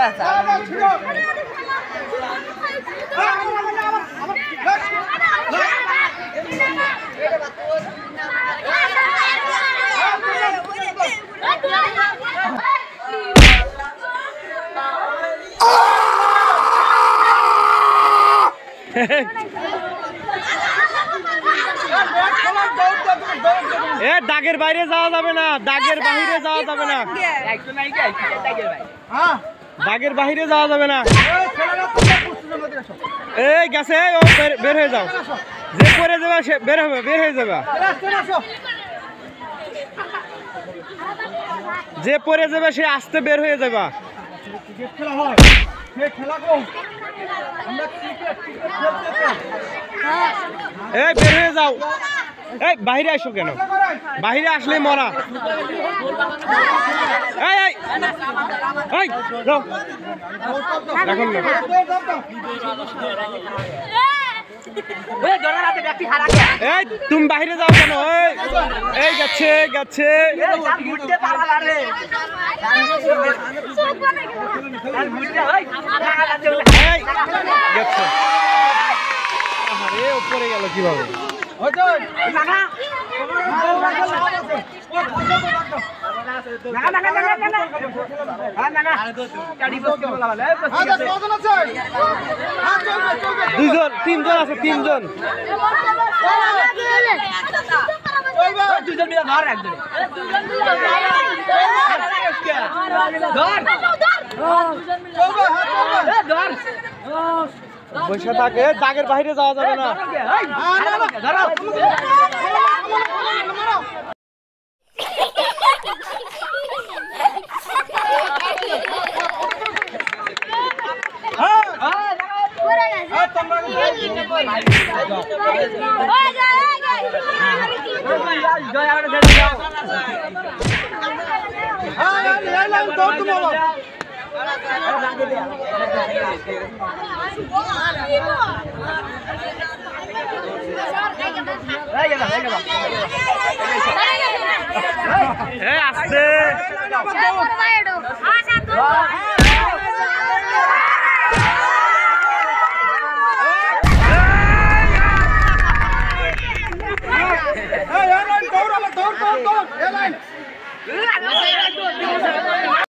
এ দাগের বাইরে যাওয়া যাবে না, দাগের বাইরে যাওয়া যাবে না, দাগের বাইরে যাওয়া যাবে না। এই গেছে, ও বের হয়ে যাও, যে পরে যাবে সে বের হবে, বের হয়ে যাবে, যে পরে যাবে সে আস্তে বের হয়ে যাবে। এই বের হয়ে যাও, এই বাইরে আসো কেন, বাইরে আসলে মরা। এই এই এই এখন এই তুমি বাইরে যাও কেন? এই গেছে গেছে, উপরে গেল কিভাবে? দুইজন তিনজন আছে, তিনজন বসে থাকে, দাগের বাইরে যাওয়া যাবে না। আস্তে